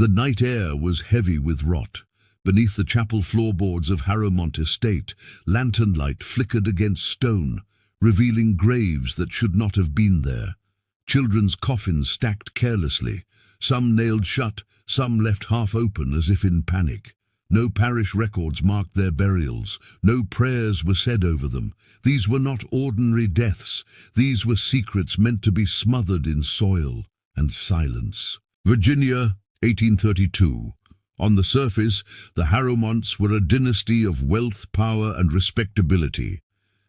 The night air was heavy with rot. Beneath the chapel floorboards of Harrowmont estate, lantern light flickered against stone, revealing graves that should not have been there. Children's coffins stacked carelessly, some nailed shut, some left half open as if in panic. No parish records marked their burials, no prayers were said over them. These were not ordinary deaths, these were secrets meant to be smothered in soil and silence. Virginia, 1832. On the surface, the Harrowmonts were a dynasty of wealth, power, and respectability.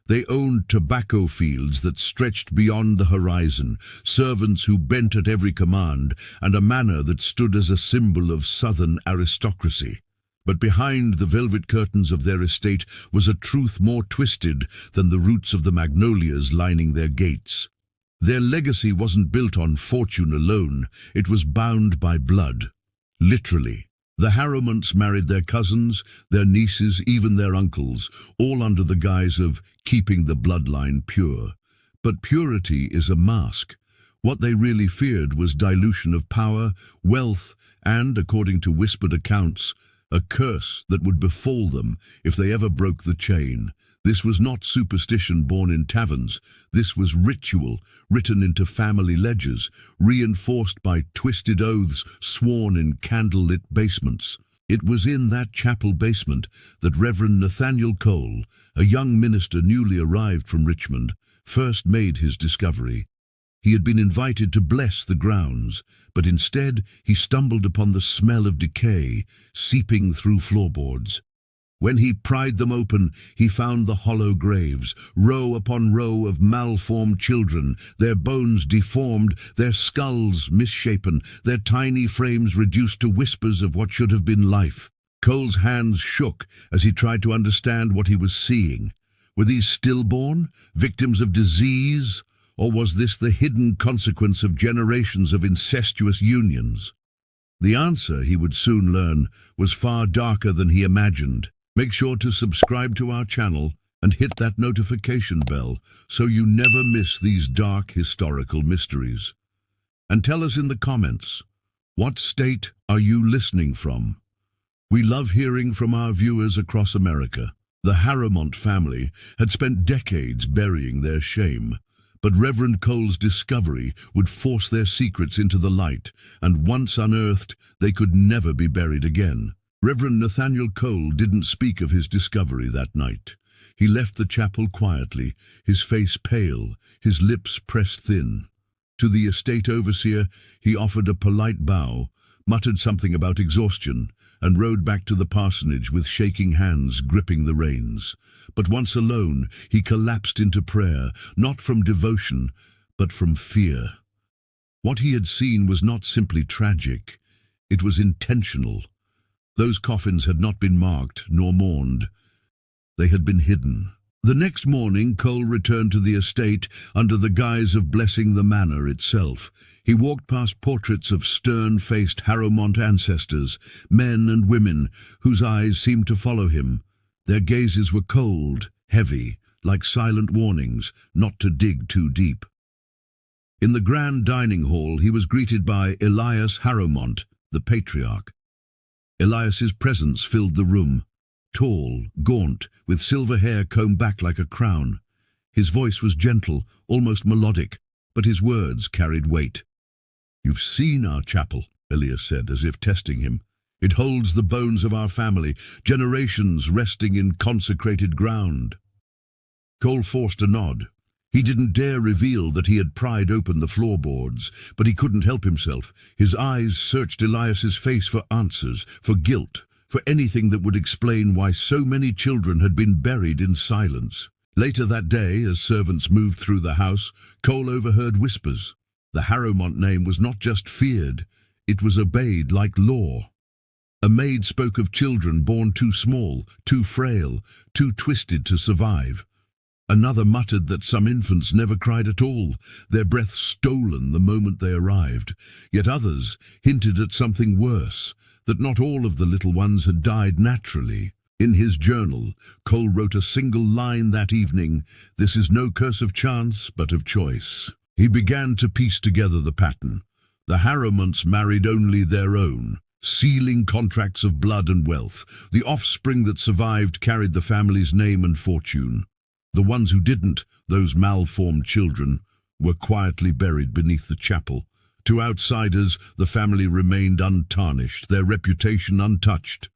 They owned tobacco fields that stretched beyond the horizon, servants who bent at every command, and a manor that stood as a symbol of southern aristocracy. But behind the velvet curtains of their estate was a truth more twisted than the roots of the magnolias lining their gates. Their legacy wasn't built on fortune alone, it was bound by blood. Literally. The Harrowmonts married their cousins, their nieces, even their uncles, all under the guise of keeping the bloodline pure. But purity is a mask. What they really feared was dilution of power, wealth, and, according to whispered accounts, a curse that would befall them if they ever broke the chain. This was not superstition born in taverns. This was ritual, written into family ledgers, reinforced by twisted oaths sworn in candlelit basements. It was in that chapel basement that Reverend Nathaniel Cole, a young minister newly arrived from Richmond, first made his discovery. He had been invited to bless the grounds, but instead he stumbled upon the smell of decay seeping through floorboards. When he pried them open, he found the hollow graves, row upon row of malformed children, their bones deformed, their skulls misshapen, their tiny frames reduced to whispers of what should have been life. Cole's hands shook as he tried to understand what he was seeing. Were these stillborn, victims of disease, or was this the hidden consequence of generations of incestuous unions? The answer, he would soon learn, was far darker than he imagined. Make sure to subscribe to our channel and hit that notification bell so you never miss these dark historical mysteries. And tell us in the comments, what state are you listening from? We love hearing from our viewers across America. The Harrowmont family had spent decades burying their shame, but Reverend Cole's discovery would force their secrets into the light, and once unearthed, they could never be buried again. Reverend Nathaniel Cole didn't speak of his discovery that night. He left the chapel quietly, his face pale, his lips pressed thin. To the estate overseer, he offered a polite bow, muttered something about exhaustion, and rode back to the parsonage with shaking hands gripping the reins. But once alone, he collapsed into prayer, not from devotion, but from fear. What he had seen was not simply tragic, it was intentional. Those coffins had not been marked nor mourned. They had been hidden. The next morning, Cole returned to the estate under the guise of blessing the manor itself. He walked past portraits of stern-faced Harrowmont ancestors, men and women, whose eyes seemed to follow him. Their gazes were cold, heavy, like silent warnings not to dig too deep. In the grand dining hall, he was greeted by Elias Harrowmont, the patriarch. Elias's presence filled the room, tall, gaunt, with silver hair combed back like a crown. His voice was gentle, almost melodic, but his words carried weight. "You've seen our chapel," Elias said, as if testing him. "It holds the bones of our family, generations resting in consecrated ground." Cole forced a nod. He didn't dare reveal that he had pried open the floorboards, but he couldn't help himself. His eyes searched Elias's face for answers, for guilt, for anything that would explain why so many children had been buried in silence. Later that day, as servants moved through the house, Cole overheard whispers. The Harrowmont name was not just feared, it was obeyed like law. A maid spoke of children born too small, too frail, too twisted to survive. Another muttered that some infants never cried at all, their breath stolen the moment they arrived. Yet others hinted at something worse, that not all of the little ones had died naturally. In his journal, Cole wrote a single line that evening: "This is no curse of chance, but of choice." He began to piece together the pattern. The Harrowmonts married only their own, sealing contracts of blood and wealth. The offspring that survived carried the family's name and fortune. The ones who didn't, those malformed children, were quietly buried beneath the chapel. To outsiders, the family remained untarnished, their reputation untouched.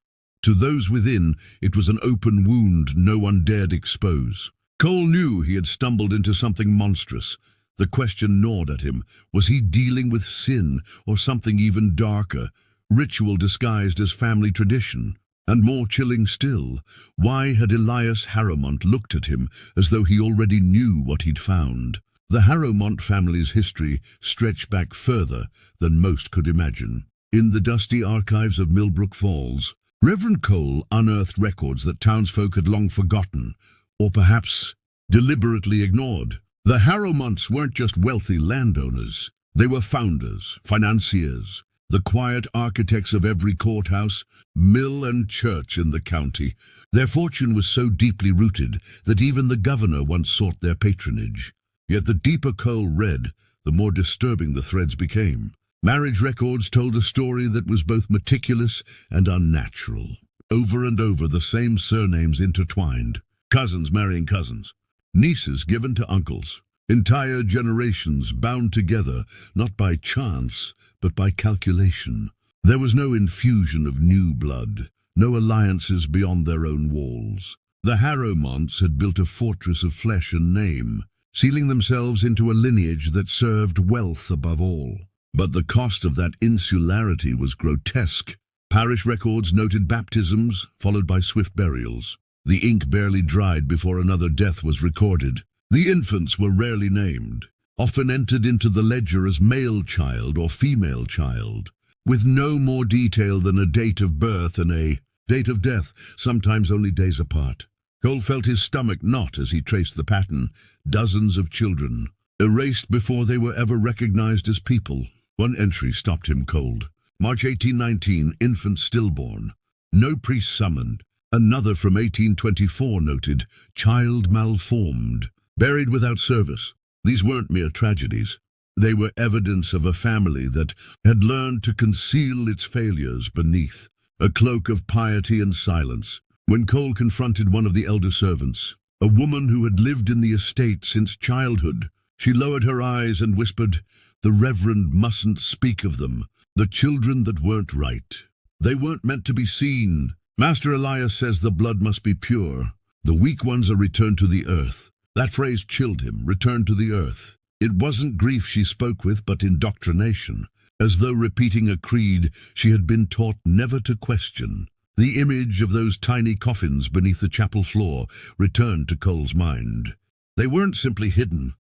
To those within, it was an open wound no one dared expose. Cole knew he had stumbled into something monstrous. The question gnawed at him. Was he dealing with sin, or something even darker? Ritual disguised as family tradition? And more chilling still, why had Elias Harrowmont looked at him as though he already knew what he'd found? The Harrowmont family's history stretched back further than most could imagine. In the dusty archives of Milbrook Falls, Reverend Cole unearthed records that townsfolk had long forgotten, or perhaps deliberately ignored. The Harrowmonts weren't just wealthy landowners. They were founders, financiers, the quiet architects of every courthouse, mill and church in the county. Their fortune was so deeply rooted that even the governor once sought their patronage. Yet the deeper Cole read, the more disturbing the threads became. Marriage records told a story that was both meticulous and unnatural. Over and over, the same surnames intertwined. Cousins marrying cousins. Nieces given to uncles. Entire generations bound together, not by chance, but by calculation. There was no infusion of new blood, no alliances beyond their own walls. The Harrowmonts had built a fortress of flesh and name, sealing themselves into a lineage that served wealth above all. But the cost of that insularity was grotesque. Parish records noted baptisms, followed by swift burials. The ink barely dried before another death was recorded. The infants were rarely named, often entered into the ledger as male child or female child, with no more detail than a date of birth and a date of death, sometimes only days apart. Cole felt his stomach knot as he traced the pattern. Dozens of children, erased before they were ever recognized as people. One entry stopped him cold. March 1819, infant stillborn. No priest summoned. Another from 1824 noted, child malformed, buried without service. These weren't mere tragedies. They were evidence of a family that had learned to conceal its failures beneath a cloak of piety and silence. When Cole confronted one of the elder servants, a woman who had lived in the estate since childhood, she lowered her eyes and whispered, "The Reverend mustn't speak of them, the children that weren't right. They weren't meant to be seen. Master Elias says the blood must be pure. The weak ones are returned to the earth." That phrase chilled him, returned to the earth. It wasn't grief she spoke with, but indoctrination. As though repeating a creed she had been taught never to question. The image of those tiny coffins beneath the chapel floor returned to Cole's mind. They weren't simply hidden.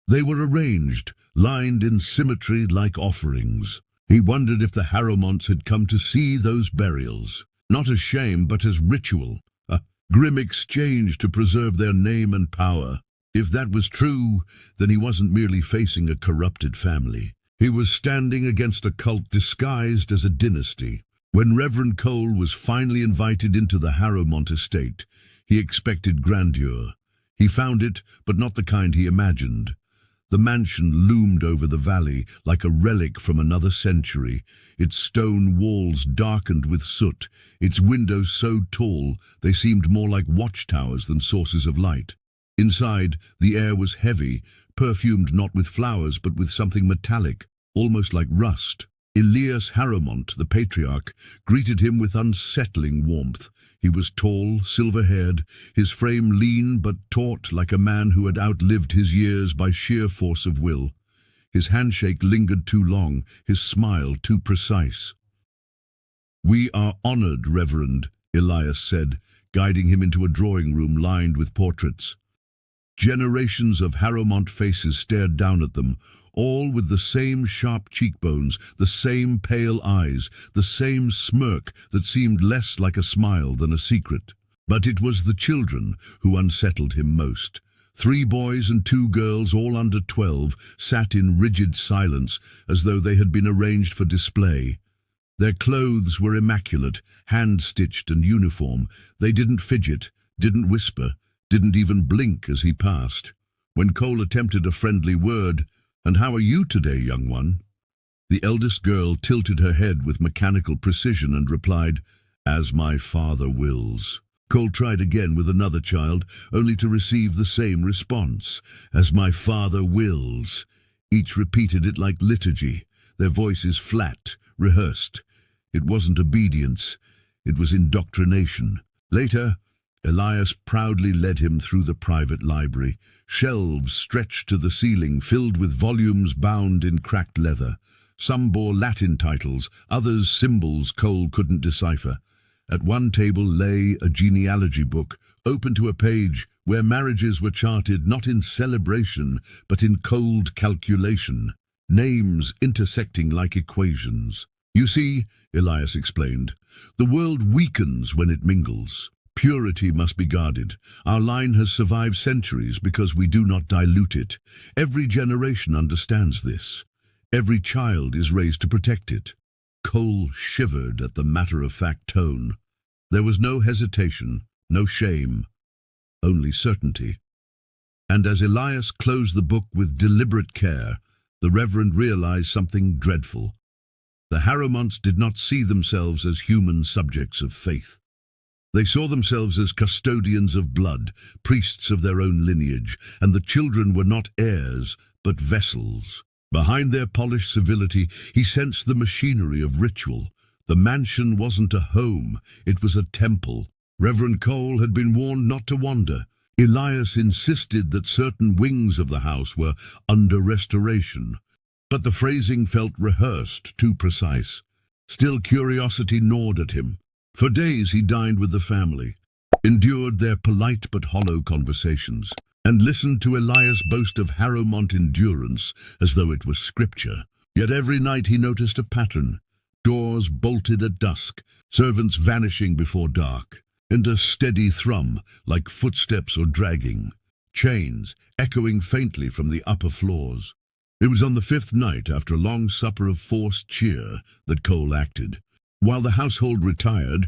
They were arranged, lined in symmetry like offerings. He wondered if the Harrowmonts had come to see those burials, not as shame but as ritual, a grim exchange to preserve their name and power. If that was true, then he wasn't merely facing a corrupted family. He was standing against a cult disguised as a dynasty. When Reverend Cole was finally invited into the Harrowmont estate, he expected grandeur. He found it, but not the kind he imagined. The mansion loomed over the valley like a relic from another century, its stone walls darkened with soot, its windows so tall they seemed more like watchtowers than sources of light. Inside, the air was heavy, perfumed not with flowers but with something metallic, almost like rust. Elias Harrowmont, the patriarch, greeted him with unsettling warmth. He was tall, silver-haired, his frame lean but taut like a man who had outlived his years by sheer force of will. His handshake lingered too long, his smile too precise. "We are honored, Reverend," Elias said, guiding him into a drawing room lined with portraits. Generations of Harrowmont faces stared down at them, all with the same sharp cheekbones, the same pale eyes, the same smirk that seemed less like a smile than a secret. But it was the children who unsettled him most. 3 boys and 2 girls, all under 12, sat in rigid silence as though they had been arranged for display. Their clothes were immaculate, hand-stitched and uniform. They didn't fidget, didn't whisper, didn't even blink as he passed. When Cole attempted a friendly word, "And how are you today, young one?" The eldest girl tilted her head with mechanical precision and replied, "As my father wills." Cole tried again with another child, only to receive the same response, "As my father wills." Each repeated it like liturgy, their voices flat, rehearsed. It wasn't obedience, it was indoctrination. Later, Elias proudly led him through the private library, shelves stretched to the ceiling, filled with volumes bound in cracked leather. Some bore Latin titles, others symbols Cole couldn't decipher. At one table lay a genealogy book, open to a page where marriages were charted not in celebration, but in cold calculation, names intersecting like equations. "You see," Elias explained, "the world weakens when it mingles. Purity must be guarded. Our line has survived centuries because we do not dilute it. Every generation understands this. Every child is raised to protect it." Cole shivered at the matter-of-fact tone. There was no hesitation, no shame, only certainty. And as Elias closed the book with deliberate care, the Reverend realized something dreadful. The Harrowmonts did not see themselves as human subjects of faith. They saw themselves as custodians of blood, priests of their own lineage, and the children were not heirs, but vessels. Behind their polished civility, he sensed the machinery of ritual. The mansion wasn't a home, it was a temple. Reverend Cole had been warned not to wander. Elias insisted that certain wings of the house were under restoration. But the phrasing felt rehearsed, too precise. Still, curiosity gnawed at him. For days he dined with the family, endured their polite but hollow conversations, and listened to Elias boast of Harrowmont endurance as though it was scripture. Yet every night he noticed a pattern: doors bolted at dusk, servants vanishing before dark, and a steady thrum, like footsteps or dragging, chains echoing faintly from the upper floors. It was on the fifth night, after a long supper of forced cheer, that Cole acted. While the household retired,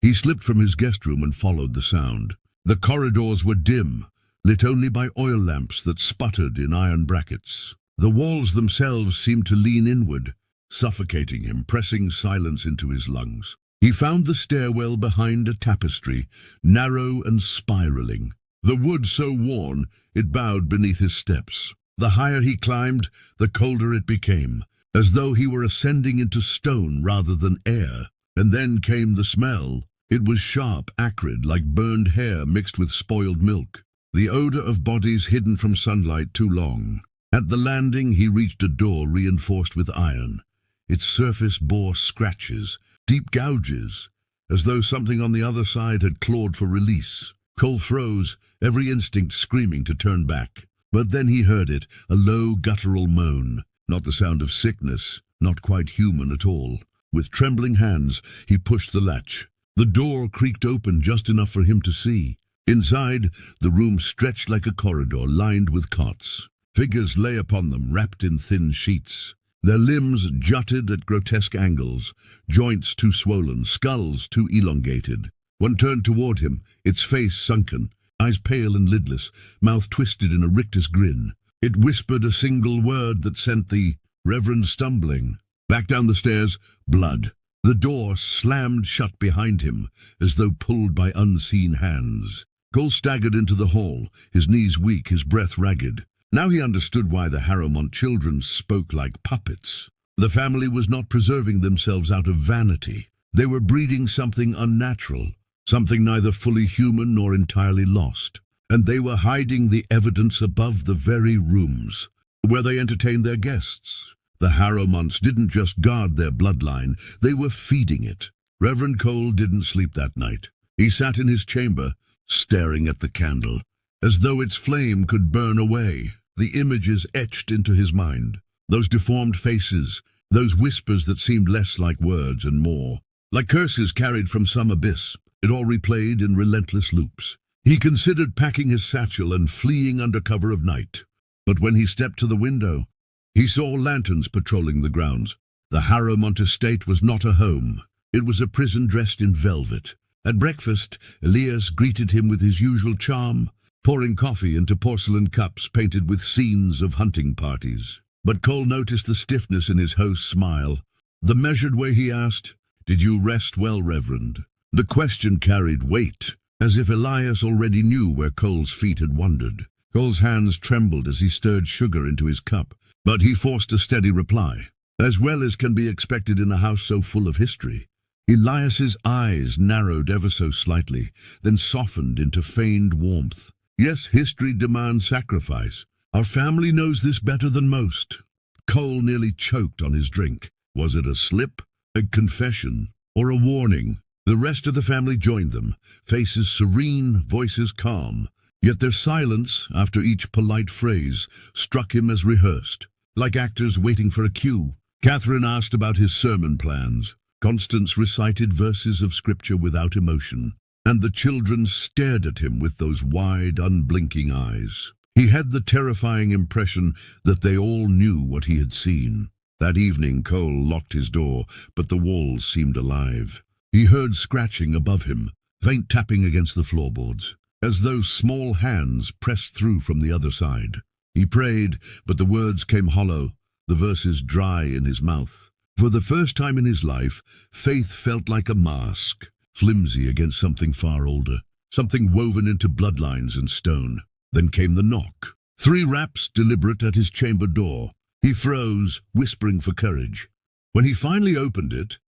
he slipped from his guest room and followed the sound. The corridors were dim, lit only by oil lamps that sputtered in iron brackets. The walls themselves seemed to lean inward, suffocating him, pressing silence into his lungs. He found the stairwell behind a tapestry, narrow and spiraling, the wood so worn it bowed beneath his steps. The higher he climbed, the colder it became, as though he were ascending into stone rather than air. And then came the smell. It was sharp, acrid, like burned hair mixed with spoiled milk. The odor of bodies hidden from sunlight too long. At the landing, he reached a door reinforced with iron. Its surface bore scratches, deep gouges, as though something on the other side had clawed for release. Cole froze, every instinct screaming to turn back. But then he heard it, a low guttural moan. Not the sound of sickness, not quite human at all. With trembling hands, he pushed the latch. The door creaked open just enough for him to see. Inside, the room stretched like a corridor lined with cots. Figures lay upon them, wrapped in thin sheets. Their limbs jutted at grotesque angles, joints too swollen, skulls too elongated. One turned toward him, its face sunken, eyes pale and lidless, mouth twisted in a rictus grin. It whispered a single word that sent the Reverend stumbling. Back down the stairs, blood. The door slammed shut behind him, as though pulled by unseen hands. Cole staggered into the hall, his knees weak, his breath ragged. Now he understood why the Harrowmont children spoke like puppets. The family was not preserving themselves out of vanity. They were breeding something unnatural, something neither fully human nor entirely lost. And they were hiding the evidence above the very rooms where they entertained their guests. The Harrowmonts didn't just guard their bloodline, they were feeding it. Reverend Cole didn't sleep that night. He sat in his chamber, staring at the candle, as though its flame could burn away. The images etched into his mind. Those deformed faces, those whispers that seemed less like words and more like curses carried from some abyss. It all replayed in relentless loops. He considered packing his satchel and fleeing under cover of night. But when he stepped to the window, he saw lanterns patrolling the grounds. The Harrowmont estate was not a home. It was a prison dressed in velvet. At breakfast, Elias greeted him with his usual charm, pouring coffee into porcelain cups painted with scenes of hunting parties. But Cole noticed the stiffness in his host's smile. The measured way he asked, "Did you rest well, Reverend?" The question carried weight, as if Elias already knew where Cole's feet had wandered. Cole's hands trembled as he stirred sugar into his cup, but he forced a steady reply, as well as can be expected in a house so full of history. Elias's eyes narrowed ever so slightly, then softened into feigned warmth. "Yes, history demands sacrifice. Our family knows this better than most." Cole nearly choked on his drink. Was it a slip, a confession, or a warning? The rest of the family joined them, faces serene, voices calm. Yet their silence, after each polite phrase, struck him as rehearsed, like actors waiting for a cue. Catherine asked about his sermon plans. Constance recited verses of scripture without emotion, and the children stared at him with those wide, unblinking eyes. He had the terrifying impression that they all knew what he had seen. That evening Cole locked his door, but the walls seemed alive. He heard scratching above him, faint tapping against the floorboards, as though small hands pressed through from the other side. He prayed, but the words came hollow, the verses dry in his mouth. For the first time in his life, faith felt like a mask, flimsy against something far older, something woven into bloodlines and stone. Then came the knock. 3 raps deliberate at his chamber door. He froze, whispering for courage. When he finally opened it,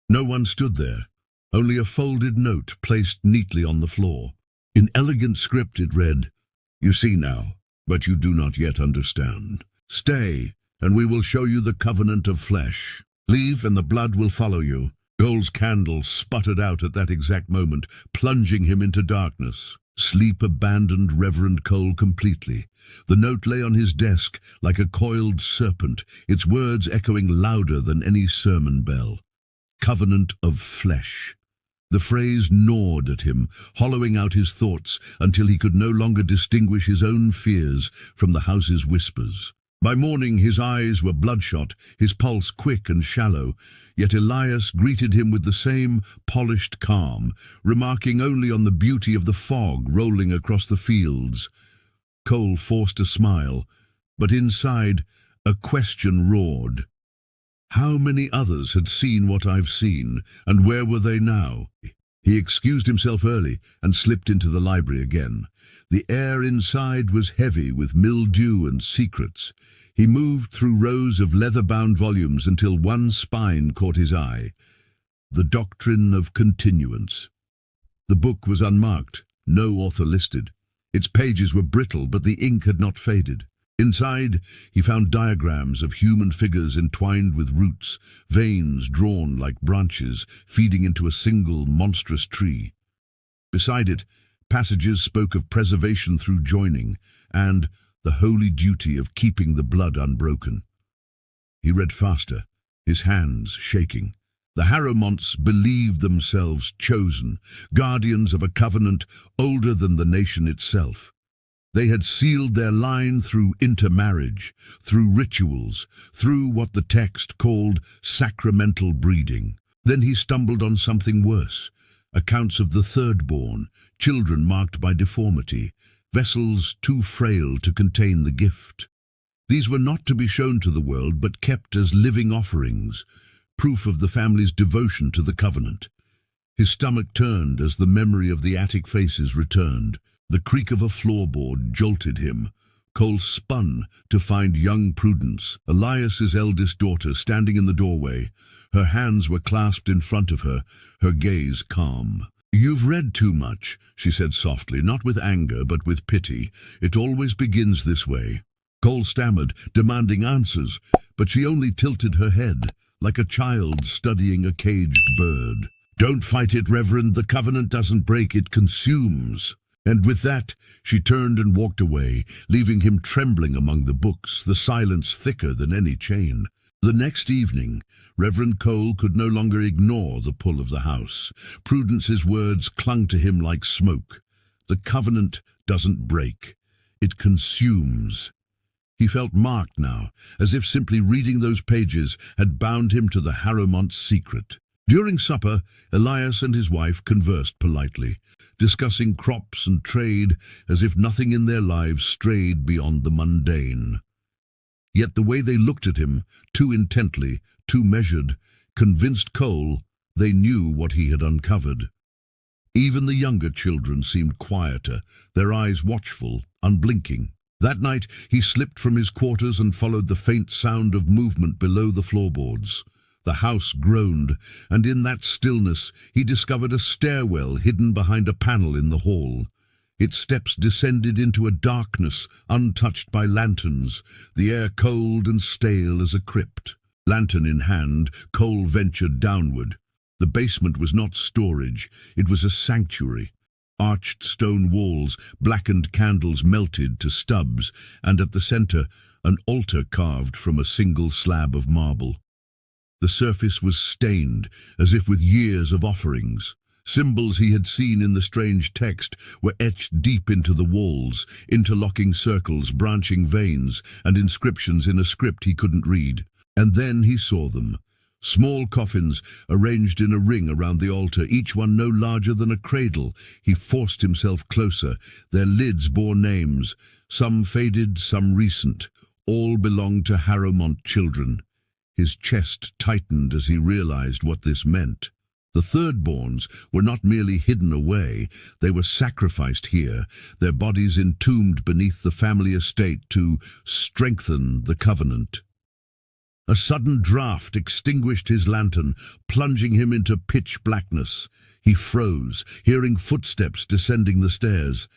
no one stood there, only a folded note placed neatly on the floor. In elegant script it read, "You see now, but you do not yet understand. Stay, and we will show you the covenant of flesh. Leave, and the blood will follow you." Cole's candle sputtered out at that exact moment, plunging him into darkness. Sleep abandoned Reverend Cole completely. The note lay on his desk like a coiled serpent, its words echoing louder than any sermon bell. Covenant of flesh. The phrase gnawed at him, hollowing out his thoughts until he could no longer distinguish his own fears from the house's whispers. By morning his eyes were bloodshot, his pulse quick and shallow, yet Elias greeted him with the same polished calm, remarking only on the beauty of the fog rolling across the fields. Cole forced a smile, but inside a question roared. How many others had seen what I've seen, and where were they now? He excused himself early and slipped into the library again. The air inside was heavy with mildew and secrets. He moved through rows of leather-bound volumes until one spine caught his eye. The Doctrine of Continuance. The book was unmarked, no author listed. Its pages were brittle, but the ink had not faded. Inside, he found diagrams of human figures entwined with roots, veins drawn like branches, feeding into a single monstrous tree. Beside it, passages spoke of preservation through joining, and the holy duty of keeping the blood unbroken. He read faster, his hands shaking. The Harrowmonts believed themselves chosen, guardians of a covenant older than the nation itself. They had sealed their line through intermarriage, through rituals, through what the text called sacramental breeding. Then he stumbled on something worse, accounts of the third-born, children marked by deformity, vessels too frail to contain the gift. These were not to be shown to the world, but kept as living offerings, proof of the family's devotion to the covenant. His stomach turned as the memory of the attic faces returned. The creak of a floorboard jolted him. Cole spun to find young Prudence, Elias's eldest daughter, standing in the doorway. Her hands were clasped in front of her, her gaze calm. "You've read too much," she said softly, not with anger but with pity. "It always begins this way." Cole stammered, demanding answers, but she only tilted her head, like a child studying a caged bird. "Don't fight it, Reverend. The covenant doesn't break, it consumes." And with that, she turned and walked away, leaving him trembling among the books, the silence thicker than any chain. The next evening, Reverend Cole could no longer ignore the pull of the house. Prudence's words clung to him like smoke. The covenant doesn't break, it consumes. He felt marked now, as if simply reading those pages had bound him to the Harrowmont secret. During supper, Elias and his wife conversed politely, discussing crops and trade as if nothing in their lives strayed beyond the mundane. Yet the way they looked at him, too intently, too measured, convinced Cole they knew what he had uncovered. Even the younger children seemed quieter, their eyes watchful, unblinking. That night he slipped from his quarters and followed the faint sound of movement below the floorboards. The house groaned, and in that stillness he discovered a stairwell hidden behind a panel in the hall. Its steps descended into a darkness untouched by lanterns, the air cold and stale as a crypt. Lantern in hand, Cole ventured downward. The basement was not storage, it was a sanctuary. Arched stone walls, blackened candles melted to stubs, and at the center, an altar carved from a single slab of marble. The surface was stained, as if with years of offerings. Symbols he had seen in the strange text were etched deep into the walls, interlocking circles, branching veins, and inscriptions in a script he couldn't read. And then he saw them. Small coffins arranged in a ring around the altar, each one no larger than a cradle. He forced himself closer. Their lids bore names, some faded, some recent. All belonged to Harrowmont children. His chest tightened as he realized what this meant. The third-borns were not merely hidden away, they were sacrificed here, their bodies entombed beneath the family estate to strengthen the covenant. A sudden draught extinguished his lantern, plunging him into pitch blackness. He froze, hearing footsteps descending the stairs.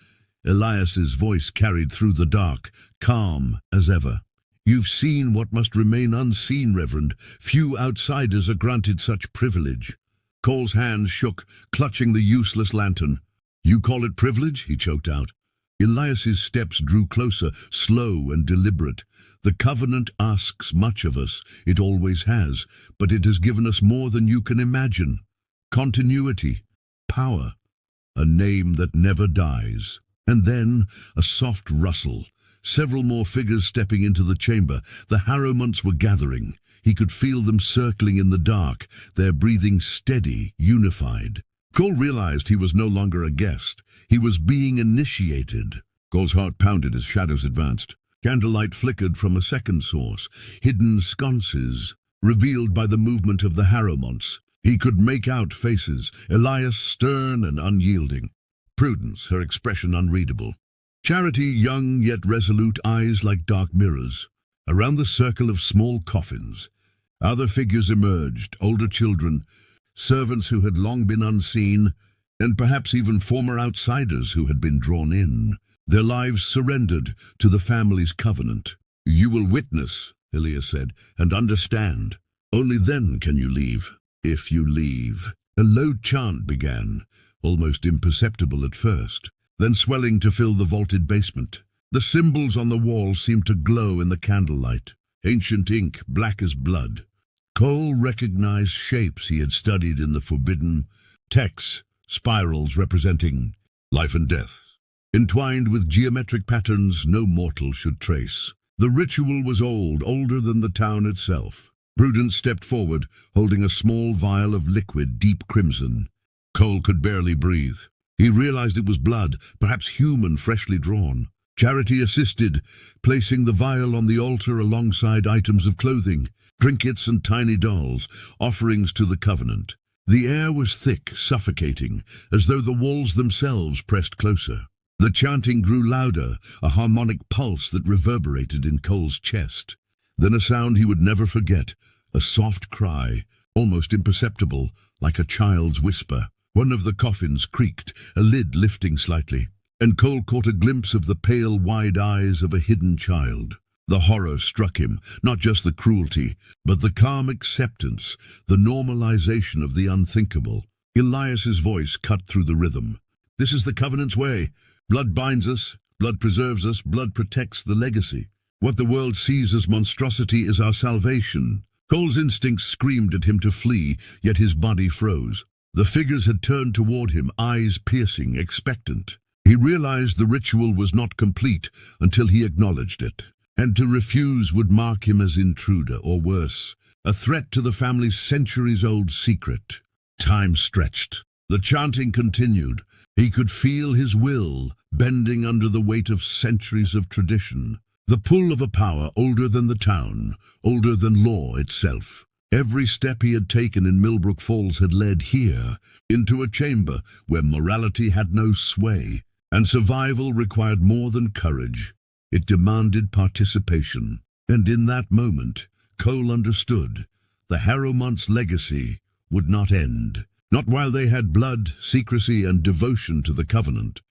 Elias's voice carried through the dark, calm as ever. "You've seen what must remain unseen, Reverend. Few outsiders are granted such privilege." Cole's hands shook, clutching the useless lantern. "You call it privilege?" he choked out. Elias's steps drew closer, slow and deliberate. "The covenant asks much of us, it always has, but it has given us more than you can imagine. Continuity, power, a name that never dies." And then a soft rustle. Several more figures stepping into the chamber. The Harrowmonts were gathering. He could feel them circling in the dark, their breathing steady, unified. Cole realized he was no longer a guest. He was being initiated. Cole's heart pounded as shadows advanced. Candlelight flickered from a second source, hidden sconces, revealed by the movement of the Harrowmonts. He could make out faces, Elias stern and unyielding. Prudence, her expression unreadable. Charity, young yet resolute, eyes like dark mirrors. Around the circle of small coffins, other figures emerged, older children, servants who had long been unseen, and perhaps even former outsiders who had been drawn in. Their lives surrendered to the family's covenant. "You will witness," Elias said, "and understand. Only then can you leave, if you leave." A low chant began, almost imperceptible at first, then swelling to fill the vaulted basement. The symbols on the wall seemed to glow in the candlelight, ancient ink, black as blood. Cole recognized shapes he had studied in the forbidden texts, spirals representing life and death, entwined with geometric patterns no mortal should trace. The ritual was old, older than the town itself. Prudence stepped forward, holding a small vial of liquid, deep crimson. Cole could barely breathe. He realized it was blood, perhaps human, freshly drawn. Charity assisted, placing the vial on the altar alongside items of clothing, trinkets and tiny dolls, offerings to the covenant. The air was thick, suffocating, as though the walls themselves pressed closer. The chanting grew louder, a harmonic pulse that reverberated in Cole's chest. Then a sound he would never forget, a soft cry, almost imperceptible, like a child's whisper. One of the coffins creaked, a lid lifting slightly, and Cole caught a glimpse of the pale, wide eyes of a hidden child. The horror struck him, not just the cruelty, but the calm acceptance, the normalization of the unthinkable. Elias's voice cut through the rhythm. "This is the covenant's way. Blood binds us, blood preserves us, blood protects the legacy. What the world sees as monstrosity is our salvation." Cole's instincts screamed at him to flee, yet his body froze. The figures had turned toward him, eyes piercing, expectant. He realized the ritual was not complete until he acknowledged it, and to refuse would mark him as intruder, or worse, a threat to the family's centuries-old secret. Time stretched. The chanting continued. He could feel his will bending under the weight of centuries of tradition. The pull of a power older than the town, older than law itself. Every step he had taken in Milbrook Falls had led here, into a chamber where morality had no sway, and survival required more than courage. It demanded participation. And in that moment, Cole understood. The Harrowmont's legacy would not end. Not while they had blood, secrecy, and devotion to the Covenant.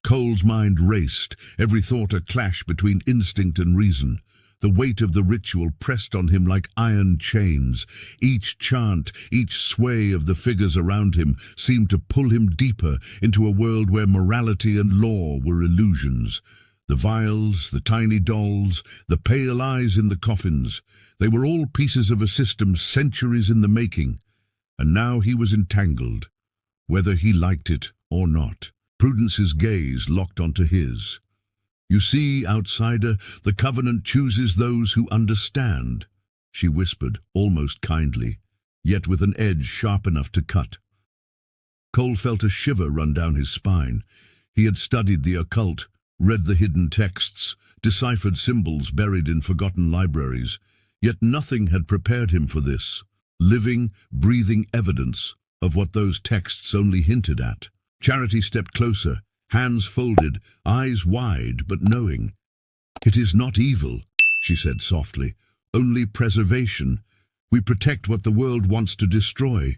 Cole's mind raced, every thought a clash between instinct and reason. The weight of the ritual pressed on him like iron chains. Each chant, each sway of the figures around him seemed to pull him deeper into a world where morality and law were illusions. The vials, the tiny dolls, the pale eyes in the coffins, they were all pieces of a system centuries in the making. And now he was entangled, whether he liked it or not. Prudence's gaze locked onto his. "You see, outsider, the Covenant chooses those who understand," she whispered, almost kindly, yet with an edge sharp enough to cut. Cole felt a shiver run down his spine. He had studied the occult, read the hidden texts, deciphered symbols buried in forgotten libraries, yet nothing had prepared him for this. Living, breathing evidence of what those texts only hinted at. Charity stepped closer, hands folded, eyes wide but knowing. "It is not evil," she said softly, "only preservation. We protect what the world wants to destroy."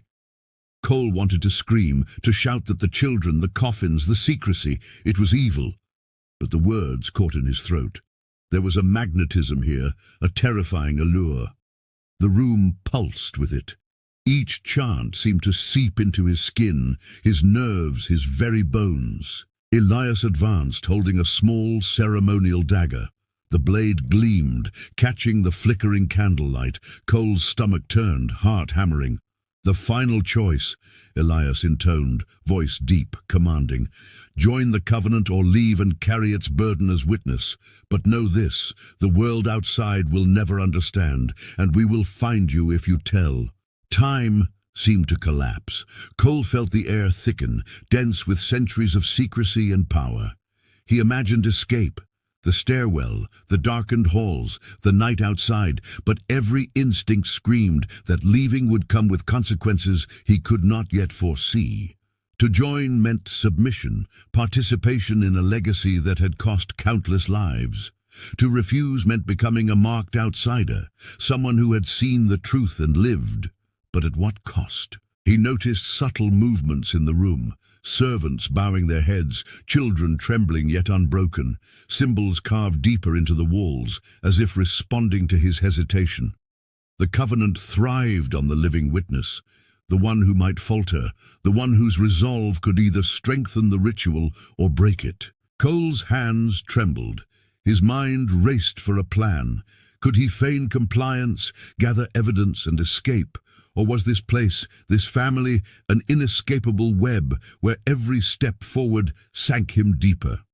Cole wanted to scream, to shout that the children, the coffins, the secrecy, it was evil. But the words caught in his throat. There was a magnetism here, a terrifying allure. The room pulsed with it. Each chant seemed to seep into his skin, his nerves, his very bones. Elias advanced, holding a small ceremonial dagger. The blade gleamed, catching the flickering candlelight. Cole's stomach turned, heart hammering. "The final choice," Elias intoned, voice deep, commanding. "Join the Covenant or leave and carry its burden as witness. But know this, the world outside will never understand, and we will find you if you tell." Time seemed to collapse. Cole felt the air thicken, dense with centuries of secrecy and power. He imagined escape, the stairwell, the darkened halls, the night outside, but every instinct screamed that leaving would come with consequences he could not yet foresee. To join meant submission, participation in a legacy that had cost countless lives. To refuse meant becoming a marked outsider, someone who had seen the truth and lived. But at what cost? He noticed subtle movements in the room, servants bowing their heads, children trembling yet unbroken, symbols carved deeper into the walls, as if responding to his hesitation. The Covenant thrived on the living witness, the one who might falter, the one whose resolve could either strengthen the ritual or break it. Cole's hands trembled. His mind raced for a plan. Could he feign compliance, gather evidence and escape? Or was this place, this family, an inescapable web where every step forward sank him deeper?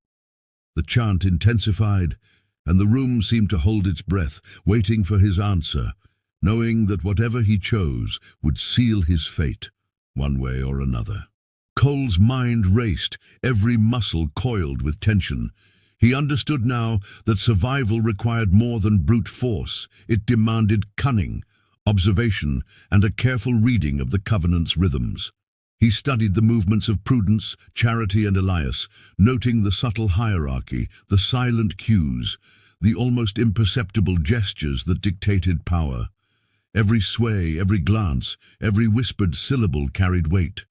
The chant intensified, and the room seemed to hold its breath, waiting for his answer, knowing that whatever he chose would seal his fate, one way or another. Cole's mind raced, every muscle coiled with tension. He understood now that survival required more than brute force. It demanded cunning, observation, and a careful reading of the Covenant's rhythms. He studied the movements of Prudence, Charity, and Elias, noting the subtle hierarchy, the silent cues, the almost imperceptible gestures that dictated power. Every sway, every glance, every whispered syllable carried weight.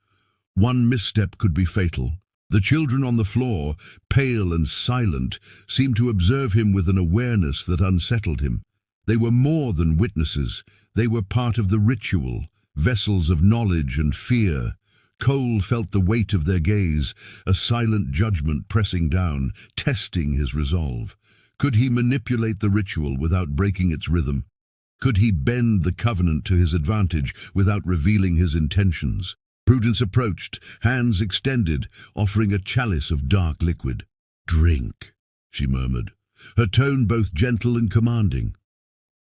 One misstep could be fatal. The children on the floor, pale and silent, seemed to observe him with an awareness that unsettled him. They were more than witnesses. They were part of the ritual, vessels of knowledge and fear. Cole felt the weight of their gaze, a silent judgment pressing down, testing his resolve. Could he manipulate the ritual without breaking its rhythm? Could he bend the Covenant to his advantage without revealing his intentions? Prudence approached, hands extended, offering a chalice of dark liquid. "Drink," she murmured, her tone both gentle and commanding.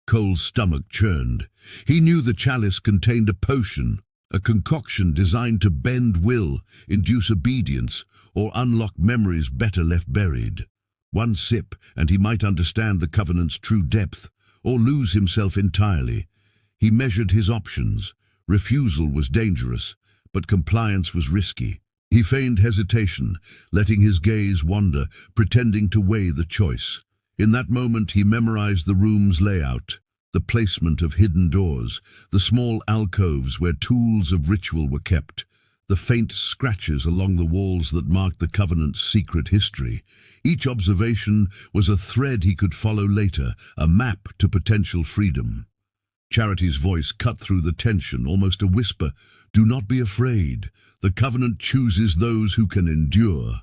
Cole's stomach churned. He knew the chalice contained a potion, a concoction designed to bend will, induce obedience, or unlock memories better left buried. One sip, and he might understand the covenant's true depth, or lose himself entirely. He measured his options. Refusal was dangerous, but compliance was risky. He feigned hesitation, letting his gaze wander, pretending to weigh the choice. In that moment he memorized the room's layout, the placement of hidden doors, the small alcoves where tools of ritual were kept, the faint scratches along the walls that marked the covenant's secret history. Each observation was a thread he could follow later, a map to potential freedom. Charity's voice cut through the tension, almost a whisper. "Do not be afraid. The covenant chooses those who can endure."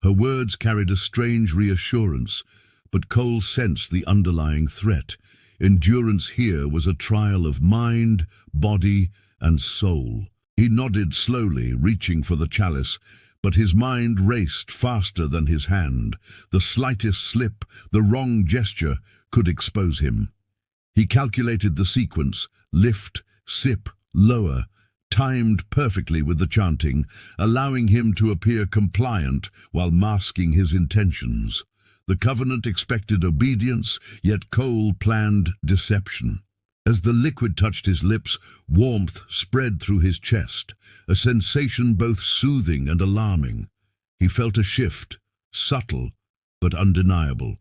Her words carried a strange reassurance, but Cole sensed the underlying threat. Endurance here was a trial of mind, body, and soul. He nodded slowly, reaching for the chalice, but his mind raced faster than his hand. The slightest slip, the wrong gesture, could expose him. He calculated the sequence: lift, sip, lower, timed perfectly with the chanting, allowing him to appear compliant while masking his intentions. The covenant expected obedience, yet Cole planned deception. As the liquid touched his lips, warmth spread through his chest, a sensation both soothing and alarming. He felt a shift, subtle but undeniable.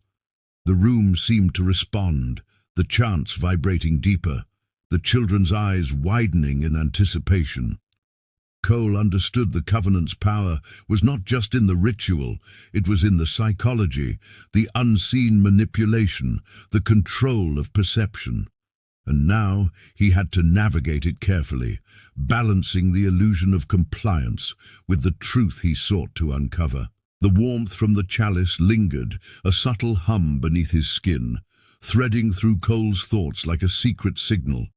The room seemed to respond, the chants vibrating deeper, the children's eyes widening in anticipation. Cole understood the covenant's power was not just in the ritual, it was in the psychology, the unseen manipulation, the control of perception. And now he had to navigate it carefully, balancing the illusion of compliance with the truth he sought to uncover. The warmth from the chalice lingered, a subtle hum beneath his skin, threading through Cole's thoughts like a secret signal.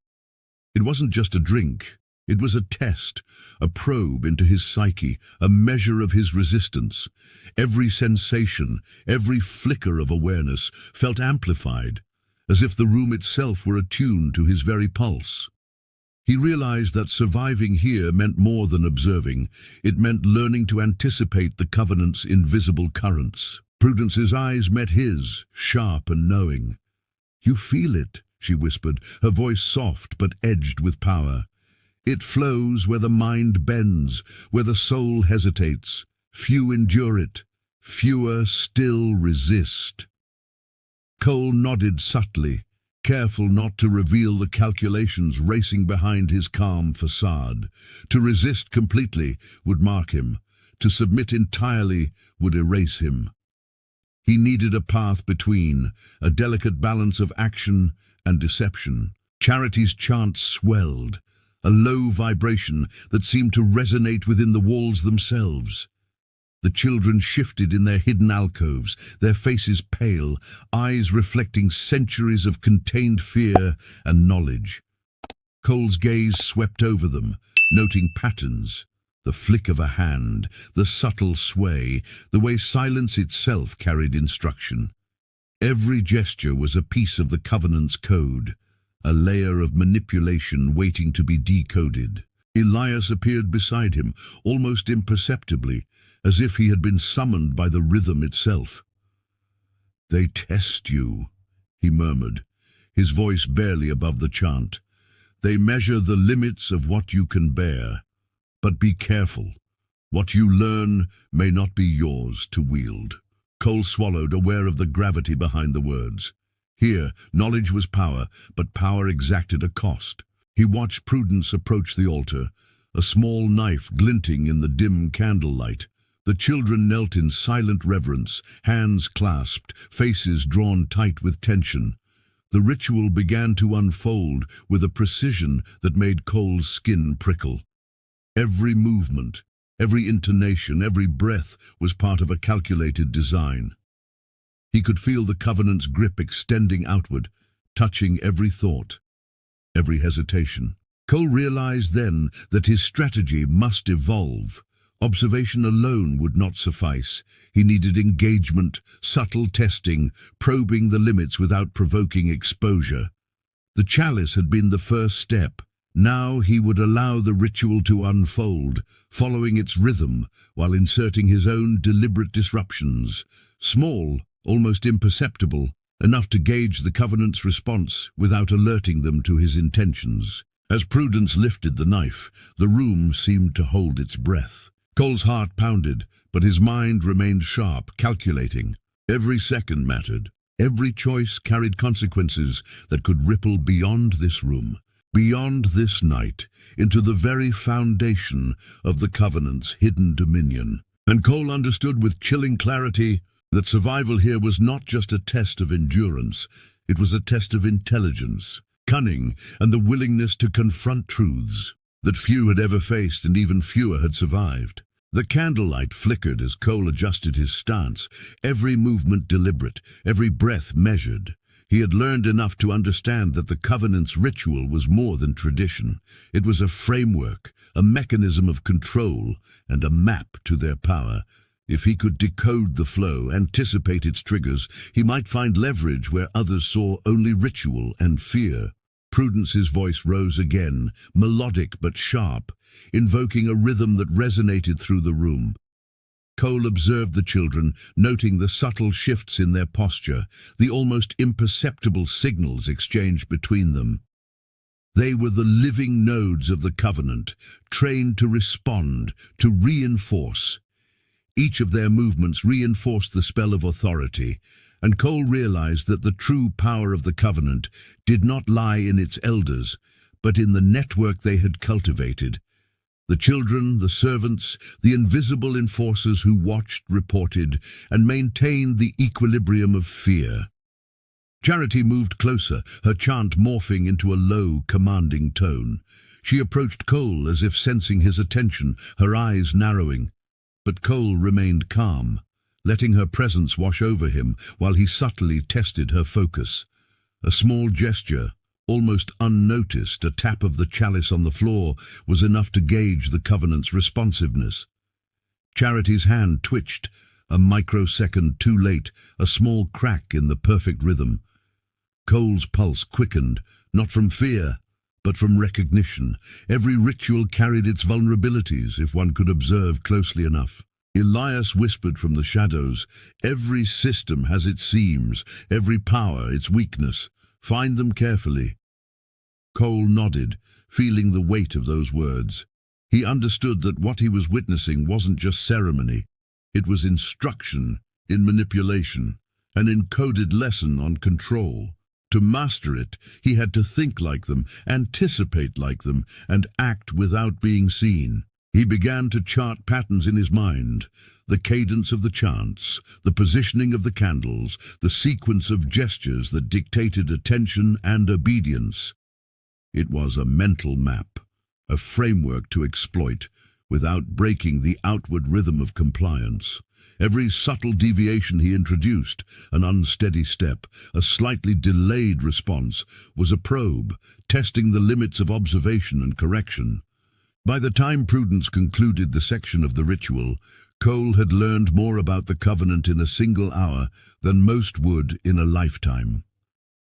It wasn't just a drink. It was a test, a probe into his psyche, a measure of his resistance. Every sensation, every flicker of awareness felt amplified, as if the room itself were attuned to his very pulse. He realized that surviving here meant more than observing. It meant learning to anticipate the covenant's invisible currents. Prudence's eyes met his, sharp and knowing. "You feel it," she whispered, her voice soft but edged with power. "It flows where the mind bends, where the soul hesitates. Few endure it, fewer still resist." Cole nodded subtly, careful not to reveal the calculations racing behind his calm facade. To resist completely would mark him. To submit entirely would erase him. He needed a path between, a delicate balance of action and deception. Charity's chant swelled, a low vibration that seemed to resonate within the walls themselves. The children shifted in their hidden alcoves, their faces pale, eyes reflecting centuries of contained fear and knowledge. Cole's gaze swept over them, noting patterns. The flick of a hand, the subtle sway, the way silence itself carried instruction. Every gesture was a piece of the covenant's code, a layer of manipulation waiting to be decoded. Elias appeared beside him, almost imperceptibly, as if he had been summoned by the rhythm itself. "They test you," he murmured, his voice barely above the chant. "They measure the limits of what you can bear. But be careful. What you learn may not be yours to wield." Cole swallowed, aware of the gravity behind the words. Here, knowledge was power, but power exacted a cost. He watched Prudence approach the altar, a small knife glinting in the dim candlelight. The children knelt in silent reverence, hands clasped, faces drawn tight with tension. The ritual began to unfold with a precision that made Cole's skin prickle. Every movement, every intonation, every breath was part of a calculated design. He could feel the covenant's grip extending outward, touching every thought, every hesitation. Cole realized then that his strategy must evolve. Observation alone would not suffice. He needed engagement, subtle testing, probing the limits without provoking exposure. The chalice had been the first step. Now he would allow the ritual to unfold, following its rhythm while inserting his own deliberate disruptions. small, almost imperceptible, enough to gauge the Covenant's response without alerting them to his intentions. As Prudence lifted the knife, the room seemed to hold its breath. Cole's heart pounded, but his mind remained sharp, calculating. Every second mattered. Every choice carried consequences that could ripple beyond this room, beyond this night, into the very foundation of the Covenant's hidden dominion. And Cole understood with chilling clarity that survival here was not just a test of endurance, it was a test of intelligence, cunning, and the willingness to confront truths that few had ever faced and even fewer had survived. The candlelight flickered as Cole adjusted his stance, every movement deliberate, every breath measured. He had learned enough to understand that the Covenant's ritual was more than tradition. It was a framework, a mechanism of control, and a map to their power. If he could decode the flow, anticipate its triggers, he might find leverage where others saw only ritual and fear. Prudence's voice rose again, melodic but sharp, invoking a rhythm that resonated through the room. Cole observed the children, noting the subtle shifts in their posture, the almost imperceptible signals exchanged between them. They were the living nodes of the Covenant, trained to respond, to reinforce. Each of their movements reinforced the spell of authority, and Cole realized that the true power of the Covenant did not lie in its elders, but in the network they had cultivated. The children, the servants, the invisible enforcers who watched, reported, and maintained the equilibrium of fear. Charity moved closer, her chant morphing into a low, commanding tone. She approached Cole as if sensing his attention, her eyes narrowing. But Cole remained calm, letting her presence wash over him while he subtly tested her focus. A small gesture, almost unnoticed, a tap of the chalice on the floor, was enough to gauge the Covenant's responsiveness. Charity's hand twitched, a microsecond too late, a small crack in the perfect rhythm. Cole's pulse quickened, not from fear, but from recognition. Every ritual carried its vulnerabilities, if one could observe closely enough. Elias whispered from the shadows, "Every system has its seams, every power its weakness. Find them carefully." Cole nodded, feeling the weight of those words. He understood that what he was witnessing wasn't just ceremony. It was instruction in manipulation, an encoded lesson on control. To master it, he had to think like them, anticipate like them, and act without being seen. He began to chart patterns in his mind, the cadence of the chants, the positioning of the candles, the sequence of gestures that dictated attention and obedience. It was a mental map, a framework to exploit, without breaking the outward rhythm of compliance. Every subtle deviation he introduced, an unsteady step, a slightly delayed response, was a probe, testing the limits of observation and correction. By the time Prudence concluded the section of the ritual, Cole had learned more about the Covenant in a single hour than most would in a lifetime.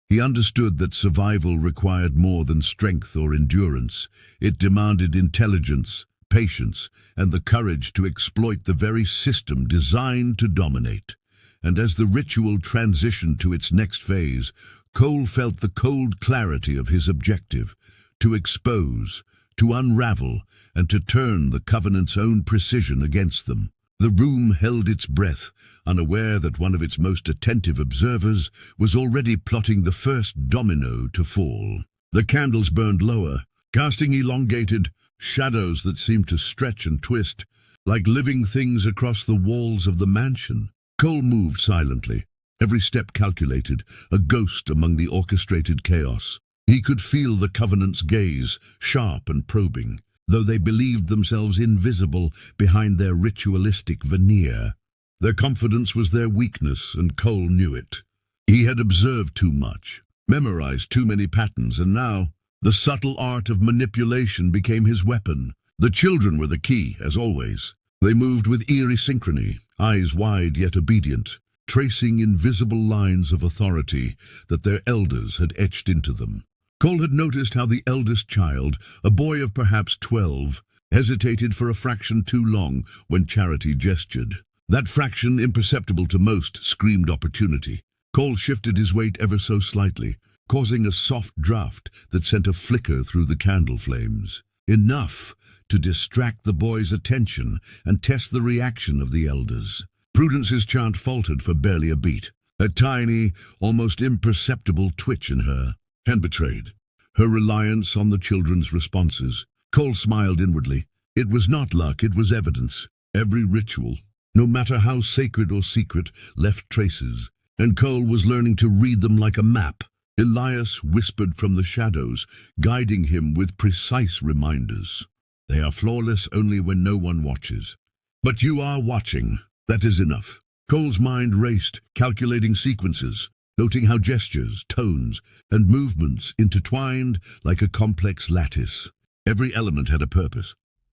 He understood that survival required more than strength or endurance. It demanded intelligence, patience, and the courage to exploit the very system designed to dominate. And as the ritual transitioned to its next phase, Cole felt the cold clarity of his objective: to expose, to unravel, and to turn the Covenant's own precision against them. The room held its breath, unaware that one of its most attentive observers was already plotting the first domino to fall. The candles burned lower, casting elongated shadows that seemed to stretch and twist, like living things across the walls of the mansion. Cole moved silently, every step calculated, a ghost among the orchestrated chaos. He could feel the Covenant's gaze, sharp and probing, though they believed themselves invisible behind their ritualistic veneer. Their confidence was their weakness, and Cole knew it. He had observed too much, memorized too many patterns, and now the subtle art of manipulation became his weapon. The children were the key, as always. They moved with eerie synchrony, eyes wide yet obedient, tracing invisible lines of authority that their elders had etched into them. Cole had noticed how the eldest child, a boy of perhaps 12, hesitated for a fraction too long when Charity gestured. That fraction, imperceptible to most, screamed opportunity. Cole shifted his weight ever so slightly, causing a soft draft that sent a flicker through the candle flames. Enough to distract the boy's attention and test the reaction of the elders. Prudence's chant faltered for barely a beat, a tiny, almost imperceptible twitch in her. And betrayed her reliance on the children's responses. Cole smiled inwardly. It was not luck, it was evidence. Every ritual, no matter how sacred or secret, left traces, and Cole was learning to read them like a map. Elias whispered from the shadows, guiding him with precise reminders. They are flawless only when no one watches. But you are watching. That is enough. Cole's mind raced, calculating sequences, noting how gestures, tones, and movements intertwined like a complex lattice. Every element had a purpose,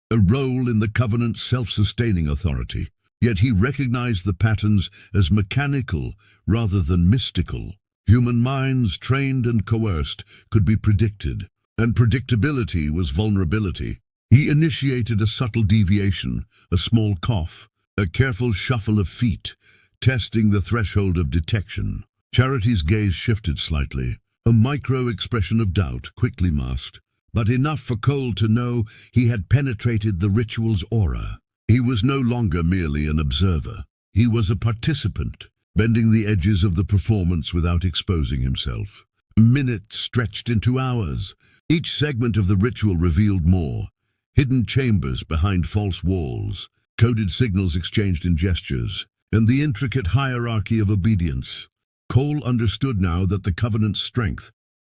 a role in the covenant's self-sustaining authority. Yet he recognized the patterns as mechanical rather than mystical. Human minds, trained and coerced, could be predicted, and predictability was vulnerability. He initiated a subtle deviation, a small cough, a careful shuffle of feet, testing the threshold of detection. Charity's gaze shifted slightly, a micro-expression of doubt quickly masked, but enough for Cole to know he had penetrated the ritual's aura. He was no longer merely an observer. He was a participant, bending the edges of the performance without exposing himself. Minutes stretched into hours. Each segment of the ritual revealed more. Hidden chambers behind false walls, coded signals exchanged in gestures, and the intricate hierarchy of obedience. Cole understood now that the covenant's strength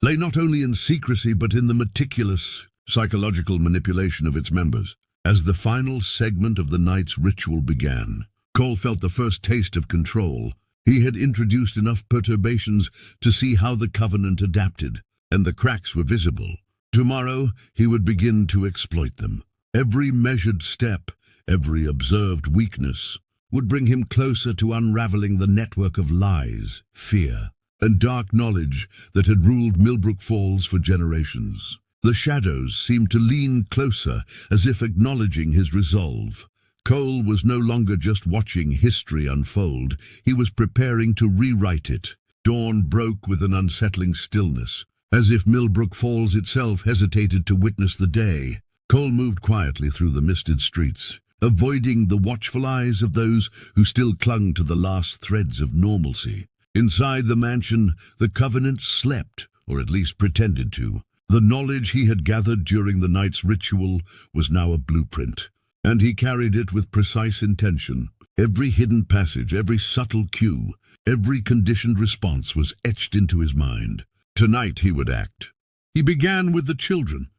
lay not only in secrecy but in the meticulous psychological manipulation of its members. As the final segment of the night's ritual began, Cole felt the first taste of control. He had introduced enough perturbations to see how the covenant adapted, and the cracks were visible. Tomorrow he would begin to exploit them. Every measured step, every observed weakness, would bring him closer to unraveling the network of lies, fear, and dark knowledge that had ruled Milbrook Falls for generations. The shadows seemed to lean closer, as if acknowledging his resolve. Cole was no longer just watching history unfold, he was preparing to rewrite it. Dawn broke with an unsettling stillness, as if Milbrook Falls itself hesitated to witness the day. Cole moved quietly through the misted streets, avoiding the watchful eyes of those who still clung to the last threads of normalcy. Inside the mansion, the Covenant slept, or at least pretended to. The knowledge he had gathered during the night's ritual was now a blueprint, and he carried it with precise intention. Every hidden passage, every subtle cue, every conditioned response was etched into his mind. Tonight he would act. He began with the children,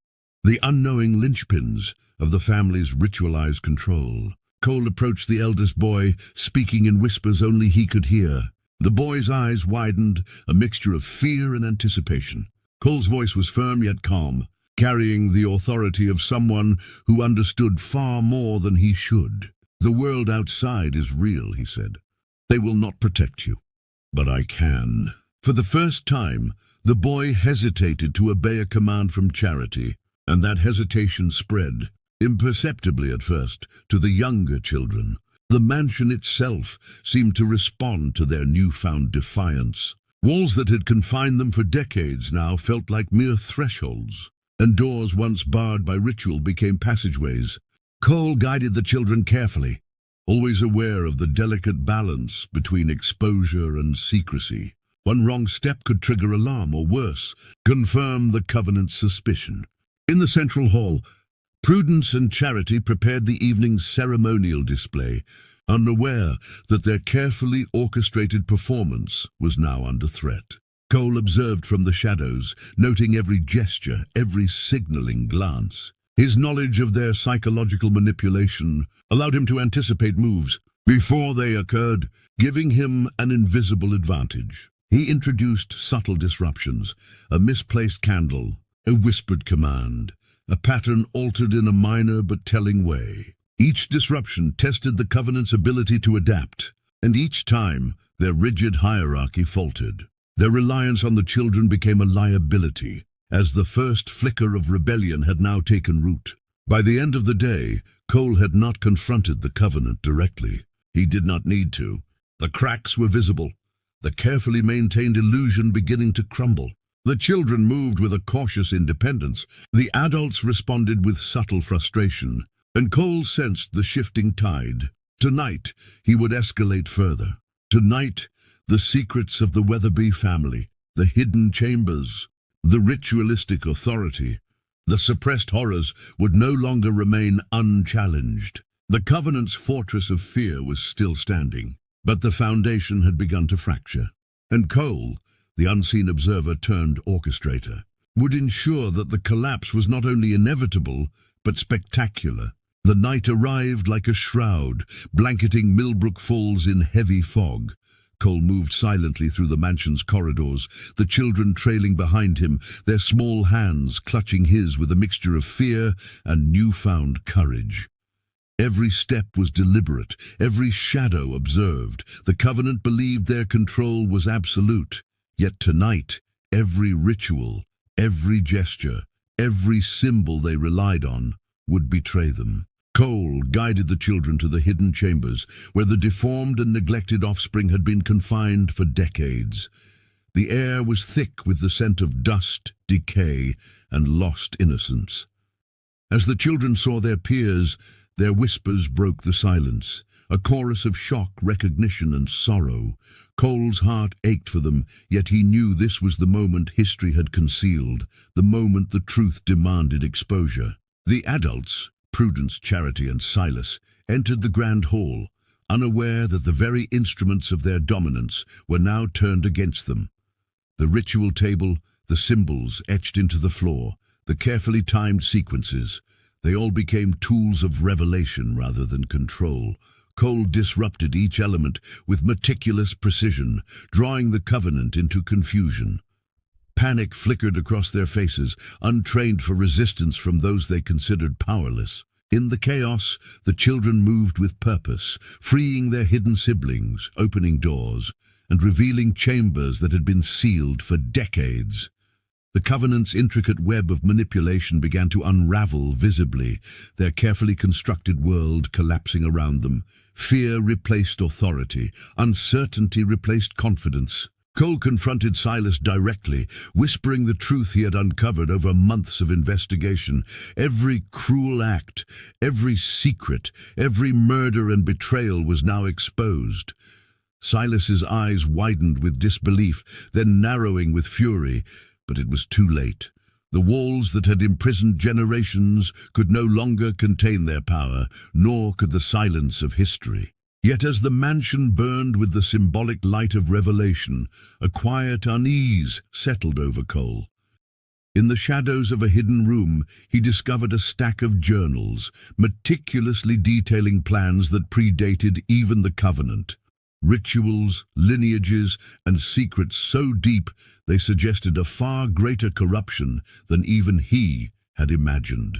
the unknowing linchpins of the family's ritualized control. Cole approached the eldest boy, speaking in whispers only he could hear. The boy's eyes widened, a mixture of fear and anticipation. Cole's voice was firm yet calm, carrying the authority of someone who understood far more than he should. "The world outside is real," he said. "They will not protect you, but I can." For the first time, the boy hesitated to obey a command from Charity, and that hesitation spread, imperceptibly at first, to the younger children. The mansion itself seemed to respond to their newfound defiance. Walls that had confined them for decades now felt like mere thresholds, and doors once barred by ritual became passageways. Cole guided the children carefully, always aware of the delicate balance between exposure and secrecy. One wrong step could trigger alarm, or worse, confirm the Covenant's suspicion. In the central hall, Prudence and Charity prepared the evening's ceremonial display, unaware that their carefully orchestrated performance was now under threat. Cole observed from the shadows, noting every gesture, every signaling glance. His knowledge of their psychological manipulation allowed him to anticipate moves before they occurred, giving him an invisible advantage. He introduced subtle disruptions, a misplaced candle, a whispered command, a pattern altered in a minor but telling way. Each disruption tested the Covenant's ability to adapt, and each time their rigid hierarchy faltered. Their reliance on the children became a liability, as the first flicker of rebellion had now taken root. By the end of the day, Cole had not confronted the Covenant directly. He did not need to. The cracks were visible, the carefully maintained illusion beginning to crumble. The children moved with a cautious independence. The adults responded with subtle frustration, and Cole sensed the shifting tide. Tonight, he would escalate further. Tonight, the secrets of the Weatherbe family, the hidden chambers, the ritualistic authority, the suppressed horrors would no longer remain unchallenged. The Covenant's fortress of fear was still standing, but the foundation had begun to fracture. And Cole, the unseen observer turned orchestrator, would ensure that the collapse was not only inevitable, but spectacular. The night arrived like a shroud, blanketing Milbrook Falls in heavy fog. Cole moved silently through the mansion's corridors, the children trailing behind him, their small hands clutching his with a mixture of fear and newfound courage. Every step was deliberate, every shadow observed. The Covenant believed their control was absolute. Yet tonight, every ritual, every gesture, every symbol they relied on would betray them. Cole guided the children to the hidden chambers, where the deformed and neglected offspring had been confined for decades. The air was thick with the scent of dust, decay, and lost innocence. As the children saw their peers, their whispers broke the silence, a chorus of shock, recognition, and sorrow. Cole's heart ached for them, yet he knew this was the moment history had concealed, the moment the truth demanded exposure. The adults, Prudence, Charity, and Silas, entered the grand hall, unaware that the very instruments of their dominance were now turned against them. The ritual table, the symbols etched into the floor, the carefully timed sequences, they all became tools of revelation rather than control. Cole disrupted each element with meticulous precision, drawing the Covenant into confusion. Panic flickered across their faces, untrained for resistance from those they considered powerless. In the chaos, the children moved with purpose, freeing their hidden siblings, opening doors, and revealing chambers that had been sealed for decades. The Covenant's intricate web of manipulation began to unravel visibly, their carefully constructed world collapsing around them. Fear replaced authority, uncertainty replaced confidence. Cole confronted Silas directly, whispering the truth he had uncovered over months of investigation. Every cruel act, every secret, every murder and betrayal was now exposed. Silas's eyes widened with disbelief, then narrowing with fury. But it was too late. The walls that had imprisoned generations could no longer contain their power, nor could the silence of history. Yet as the mansion burned with the symbolic light of revelation, a quiet unease settled over Cole. In the shadows of a hidden room, he discovered a stack of journals, meticulously detailing plans that predated even the Covenant. Rituals, lineages, and secrets so deep they suggested a far greater corruption than even he had imagined.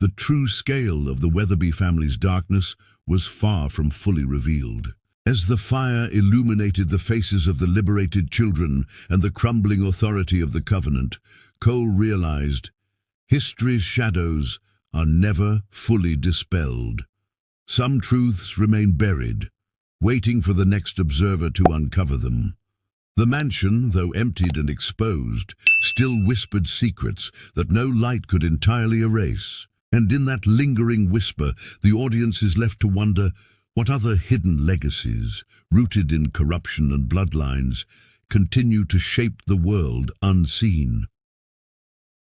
The true scale of the Weatherbe family's darkness was far from fully revealed. As the fire illuminated the faces of the liberated children and the crumbling authority of the Covenant, Cole realized history's shadows are never fully dispelled. Some truths remain buried, waiting for the next observer to uncover them. The mansion, though emptied and exposed, still whispered secrets that no light could entirely erase. And in that lingering whisper, the audience is left to wonder what other hidden legacies, rooted in corruption and bloodlines, continue to shape the world unseen.